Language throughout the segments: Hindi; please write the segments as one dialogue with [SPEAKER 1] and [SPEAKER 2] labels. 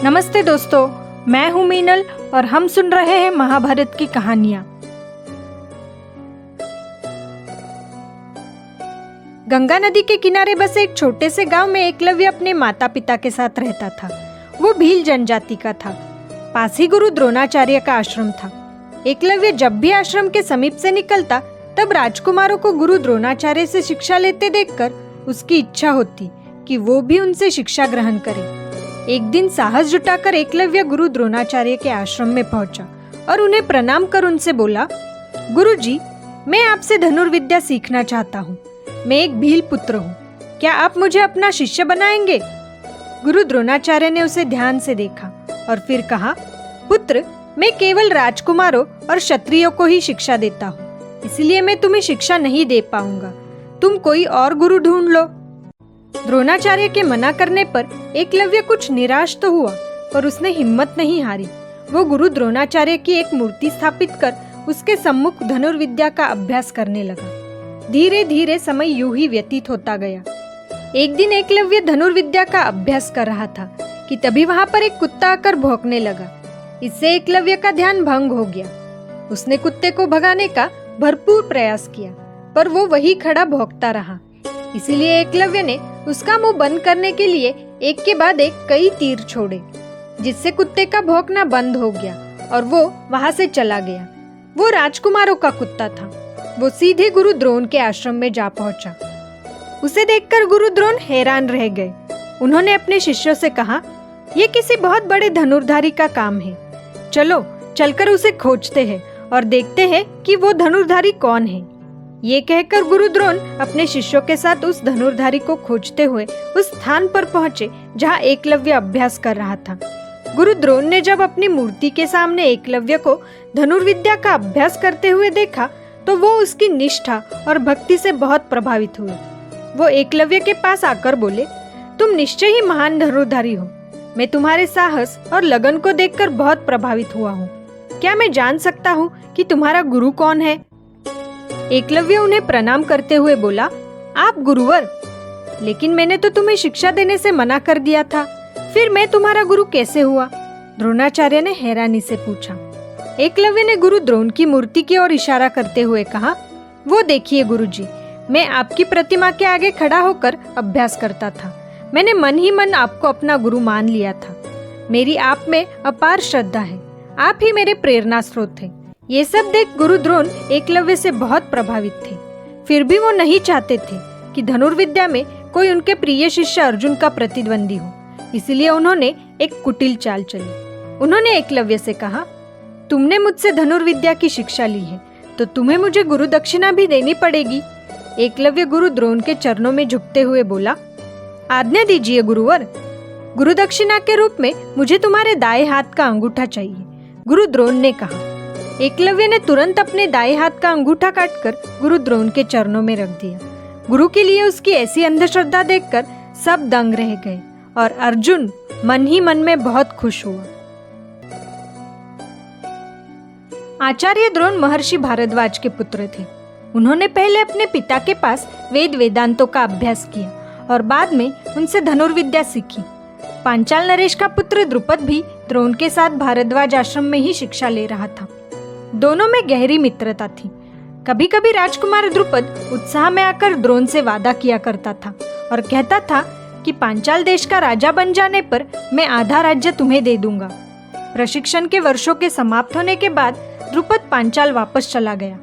[SPEAKER 1] नमस्ते दोस्तों, मैं हूं मीनल और हम सुन रहे हैं महाभारत की कहानियां। गंगा नदी के किनारे बसे एक छोटे से गांव में एकलव्य अपने माता पिता के साथ रहता था। वो भील जनजाति का था। पास ही गुरु द्रोणाचार्य का आश्रम था। एकलव्य जब भी आश्रम के समीप से निकलता तब राजकुमारों को गुरु द्रोणाचार्य से शिक्षा लेते देखकर उसकी इच्छा होती कि वो भी उनसे शिक्षा ग्रहण करे। एक दिन साहस जुटाकर एकलव्य गुरु द्रोणाचार्य के आश्रम में पहुंचा और उन्हें प्रणाम कर उनसे बोला, गुरुजी, मैं आपसे धनुर्विद्या सीखना चाहता हूँ। मैं एक भील पुत्र हूँ। क्या आप मुझे अपना शिष्य बनाएंगे? गुरु द्रोणाचार्य ने उसे ध्यान से देखा और फिर कहा, पुत्र, मैं केवल राजकुमारों और क्षत्रियों को ही शिक्षा देता हूँ, इसलिए मैं तुम्हें शिक्षा नहीं दे पाऊंगा। तुम कोई और गुरु ढूंढ लो। द्रोणाचार्य के मना करने पर एकलव्य कुछ निराश तो हुआ, पर उसने हिम्मत नहीं हारी। वो गुरु द्रोणाचार्य की एक मूर्ति स्थापित कर उसके सम्मुख धनुर्विद्या का अभ्यास करने लगा। धीरे धीरे समय यूं ही व्यतीत होता गया। एक दिन एकलव्य धनुर्विद्या का अभ्यास कर रहा था कि तभी वहां पर एक कुत्ता आकर भौंकने लगा। इससे एकलव्य का ध्यान भंग हो गया। उसने कुत्ते को भगाने का भरपूर प्रयास किया, पर वो वही खड़ा भौंकता रहा। इसीलिए एकलव्य ने उसका मुंह बंद करने के लिए एक के बाद एक कई तीर छोड़े, जिससे कुत्ते का भौंकना बंद हो गया और वो वहां से चला गया। वो राजकुमारों का कुत्ता था। वो सीधे गुरु द्रोण के आश्रम में जा पहुंचा। उसे देखकर गुरु द्रोण हैरान रह गए। उन्होंने अपने शिष्यों से कहा, ये किसी बहुत बड़े धनुर्धारी का काम है। चलो चलकर उसे खोजते हैं और देखते हैं कि वो धनुर्धारी कौन है। ये कहकर गुरु द्रोण अपने शिष्यों के साथ उस धनुर्धारी को खोजते हुए उस स्थान पर पहुंचे जहां एकलव्य अभ्यास कर रहा था। गुरु द्रोण ने जब अपनी मूर्ति के सामने एकलव्य को धनुर्विद्या का अभ्यास करते हुए देखा तो वो उसकी निष्ठा और भक्ति से बहुत प्रभावित हुए। वो एकलव्य के पास आकर बोले, तुम निश्चय ही महान धनुर्धारी हो। मैं तुम्हारे साहस और लगन को देखकर बहुत प्रभावित हुआ हूँ। क्या मैं जान सकता हूँ कि तुम्हारा गुरु कौन है? एकलव्य उन्हें प्रणाम करते हुए बोला, आप गुरुवर, लेकिन मैंने तो तुम्हें शिक्षा देने से मना कर दिया था, फिर मैं तुम्हारा गुरु कैसे हुआ? द्रोणाचार्य ने हैरानी से पूछा। एकलव्य ने गुरु द्रोण की मूर्ति की ओर इशारा करते हुए कहा, वो देखिए गुरुजी, मैं आपकी प्रतिमा के आगे खड़ा होकर अभ्यास करता था। मैंने मन ही मन आपको अपना गुरु मान लिया था। मेरी आप में अपार श्रद्धा है। आप ही मेरे प्रेरणा स्रोत थे। ये सब देख गुरु द्रोण एकलव्य से बहुत प्रभावित थे। फिर भी वो नहीं चाहते थे कि धनुर्विद्या में कोई उनके प्रिय शिष्य अर्जुन का प्रतिद्वंदी हो। इसलिए उन्होंने एक कुटिल चाल चली। उन्होंने एकलव्य से कहा, तुमने मुझसे धनुर्विद्या की शिक्षा ली है तो तुम्हें मुझे गुरु दक्षिणा भी देनी पड़ेगी। एकलव्य गुरु द्रोण के चरणों में झुकते हुए बोला, आज्ञा दीजिए गुरुवर। गुरु दक्षिणा के रूप में मुझे तुम्हारे दाएं हाथ का अंगूठा चाहिए, गुरु द्रोण ने कहा। एकलव्य ने तुरंत अपने दाएं हाथ का अंगूठा काटकर गुरु द्रोण के चरणों में रख दिया। गुरु के लिए उसकी ऐसी अंधश्रद्धा देखकर सब दंग रह गए और अर्जुन मन ही मन में बहुत खुश हुआ। आचार्य द्रोण महर्षि भारद्वाज के पुत्र थे। उन्होंने पहले अपने पिता के पास वेद वेदांतों का अभ्यास किया और बाद में उनसे धनुर्विद्या सीखी। पांचाल नरेश का पुत्र द्रुपद भी द्रोण के साथ भारद्वाज आश्रम में ही शिक्षा ले रहा था। दोनों में गहरी मित्रता थी। कभी कभी राजकुमार द्रुपद उत्साह में आकर द्रोण से वादा किया करता था और कहता था कि पांचाल देश का राजा बन जाने पर मैं आधा राज्य तुम्हें दे दूंगा। प्रशिक्षण के वर्षों के समाप्त होने के बाद द्रुपद पांचाल वापस चला गया।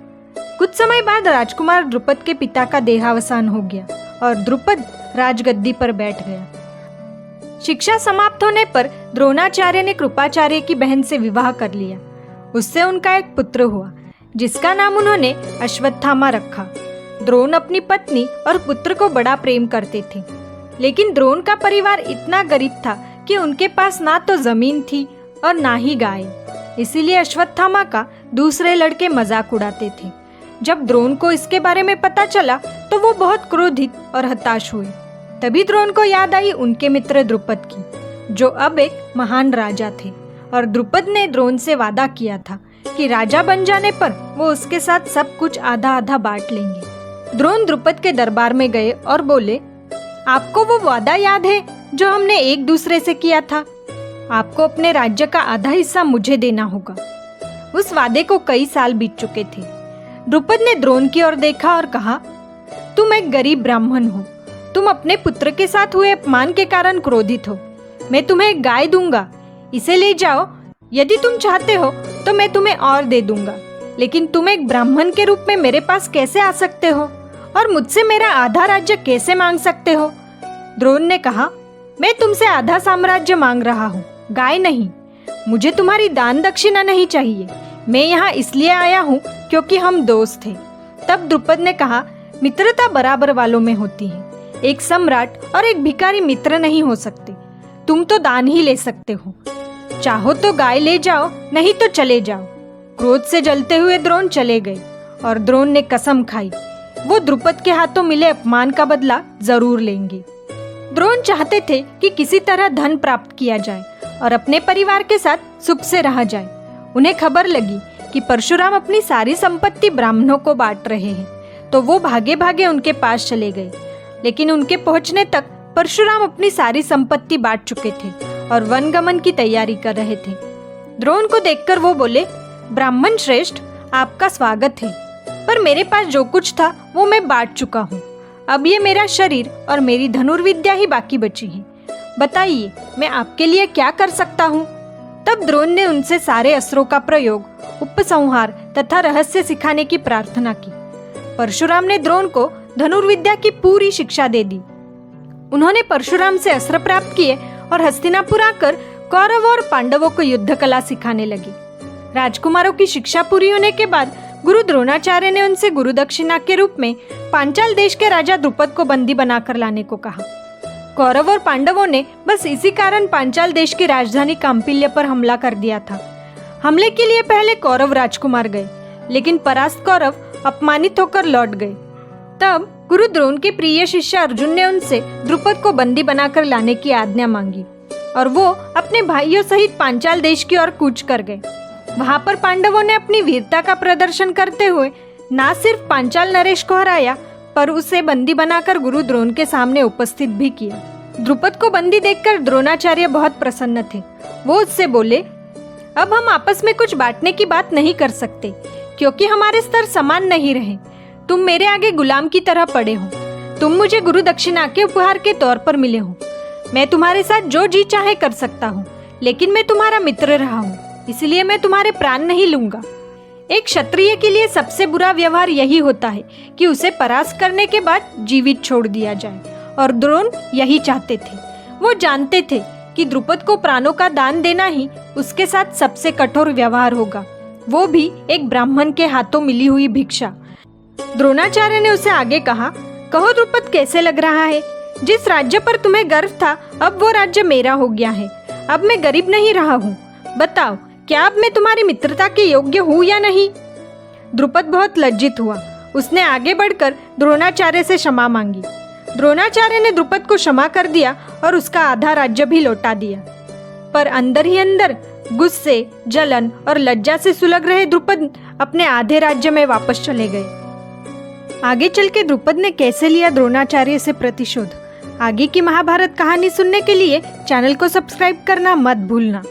[SPEAKER 1] कुछ समय बाद राजकुमार द्रुपद के पिता का देहावसान हो गया और द्रुपद राजगद्दी पर बैठ गया। शिक्षा समाप्त होने पर द्रोणाचार्य ने कृपाचार्य की बहन से विवाह कर लिया। उससे उनका एक पुत्र हुआ जिसका नाम उन्होंने अश्वत्थामा रखा। द्रोण अपनी पत्नी और पुत्र को बड़ा प्रेम करते थे, लेकिन द्रोण का परिवार इतना गरीब था कि उनके पास ना तो जमीन थी और ना ही गाय। इसीलिए अश्वत्थामा का दूसरे लड़के मजाक उड़ाते थे। जब द्रोण को इसके बारे में पता चला तो वो बहुत क्रोधित और हताश हुए। तभी द्रोण को याद आई उनके मित्र द्रुपद की, जो अब एक महान राजा थे, और द्रुपद ने द्रोण से वादा किया था कि राजा बन जाने पर वो उसके साथ सब कुछ आधा आधा बांट लेंगे। द्रोण द्रुपद के दरबार में गए और बोले, आपको वो वादा याद है जो हमने एक दूसरे से किया था? आपको अपने राज्य का आधा हिस्सा मुझे देना होगा। उस वादे को कई साल बीत चुके थे। द्रुपद ने द्रोण की ओर देखा और कहा, तुम एक गरीब ब्राह्मण हो। तुम अपने पुत्र के साथ हुए अपमान के कारण क्रोधित हो। मैं तुम्हें एक गाय दूंगा, इसे ले जाओ। यदि तुम चाहते हो तो मैं तुम्हें और दे दूंगा, लेकिन तुम एक ब्राह्मण के रूप में मेरे पास कैसे आ सकते हो और मुझसे मेरा आधा राज्य कैसे मांग सकते हो? द्रोण ने कहा, मैं तुमसे आधा साम्राज्य मांग रहा हूँ, गाय नहीं। मुझे तुम्हारी दान दक्षिणा नहीं चाहिए। मैं यहाँ इसलिए आया हूँ क्योंकि हम दोस्त थे। तब द्रुपद ने कहा, मित्रता बराबर वालों में होती है। एक सम्राट और एक भिखारी मित्र नहीं हो सकते। तुम तो दान ही ले सकते हो। चाहो तो गाय ले जाओ, नहीं तो चले जाओ। क्रोध से जलते हुए द्रोण चले गए और द्रोण ने कसम खाई, वो द्रुपद के हाथों मिले अपमान का बदला जरूर लेंगे। द्रोण चाहते थे कि किसी तरह धन प्राप्त किया जाए और अपने परिवार के साथ सुख से रहा जाए। उन्हें खबर लगी कि परशुराम अपनी सारी संपत्ति ब्राह्मणों को बांट रहे हैं, तो वो भागे भागे उनके पास चले गए। लेकिन उनके पहुंचने तक परशुराम अपनी सारी संपत्ति बांट चुके थे और वनगमन की तैयारी कर रहे थे। द्रोण को देखकर वो बोले, ब्राह्मण श्रेष्ठ, आपका स्वागत है, पर मेरे पास जो कुछ था वो मैं बांट चुका हूँ। अब ये मेरा शरीर और मेरी धनुर्विद्या ही बाकी बची है। बताइए, मैं आपके लिए क्या कर सकता हूँ? तब द्रोण ने उनसे सारे अस्त्रों का प्रयोग, उपसंहार तथा रहस्य सिखाने की प्रार्थना की। परशुराम ने द्रोण को धनुर्विद्या की पूरी शिक्षा दे दी। उन्होंने परशुराम से अस्त्र प्राप्त किए और हस्तिनापुर आकर कौरवों और पांडवों को युद्ध कला सिखाने लगे। राजकुमारों की शिक्षा पूरी होने के बाद गुरु द्रोणाचार्य ने उनसे गुरु दक्षिणा के रूप में पांचाल देश के राजा द्रुपद को बंदी बनाकर लाने को कहा। कौरव और पांडवों ने बस इसी कारण पांचाल देश की राजधानी कांपिल्य पर हमला कर दिया था। हमले के लिए पहले कौरव राजकुमार गए, लेकिन परास्त कौरव अपमानित होकर लौट गए। तब गुरु द्रोण के प्रिय शिष्य अर्जुन ने उनसे द्रुपद को बंदी बनाकर लाने की आज्ञा मांगी और वो अपने भाइयों सहित पांचाल देश की ओर कूच कर गए। वहां पर पांडवों ने अपनी वीरता का प्रदर्शन करते हुए न सिर्फ पांचाल नरेश को हराया, पर उसे बंदी बनाकर गुरु द्रोण के सामने उपस्थित भी किया। द्रुपद को बंदी देखकर द्रोणाचार्य बहुत प्रसन्न थे। वो उससे बोले, अब हम आपस में कुछ बांटने की बात नहीं कर सकते, क्योंकि हमारे स्तर समान नहीं रहे। तुम मेरे आगे गुलाम की तरह पड़े हो। तुम मुझे गुरु दक्षिणा के उपहार के तौर पर मिले हो। मैं तुम्हारे साथ जो जी चाहे कर सकता हूँ, लेकिन मैं तुम्हारा मित्र रहा हूँ, इसलिए मैं तुम्हारे प्राण नहीं लूंगा। एक क्षत्रिय के लिए सबसे बुरा व्यवहार यही होता है कि उसे परास्त करने के बाद जीवित छोड़ दिया जाए, और द्रोण यही चाहते थे। वो जानते थे कि द्रुपद को प्राणों का दान देना ही उसके साथ सबसे कठोर व्यवहार होगा, वो भी एक ब्राह्मण के हाथों मिली हुई भिक्षा। द्रोणाचार्य ने उसे आगे कहा, कहो द्रुपद, कैसे लग रहा है? जिस राज्य पर तुम्हें गर्व था, अब वो राज्य मेरा हो गया है। अब मैं गरीब नहीं रहा हूँ। बताओ, क्या अब मैं तुम्हारी मित्रता के योग्य हूँ या नहीं? द्रुपद बहुत लज्जित हुआ। उसने आगे बढ़कर द्रोणाचार्य से क्षमा मांगी। द्रोणाचार्य ने द्रुपद को क्षमा कर दिया और उसका आधा राज्य भी लौटा दिया। पर अंदर ही अंदर गुस्से, जलन और लज्जा से सुलग रहे द्रुपद अपने आधे राज्य में वापस चले गए। आगे चल के द्रुपद ने कैसे लिया द्रोणाचार्य से प्रतिशोध, आगे की महाभारत कहानी सुनने के लिए चैनल को सब्सक्राइब करना मत भूलना।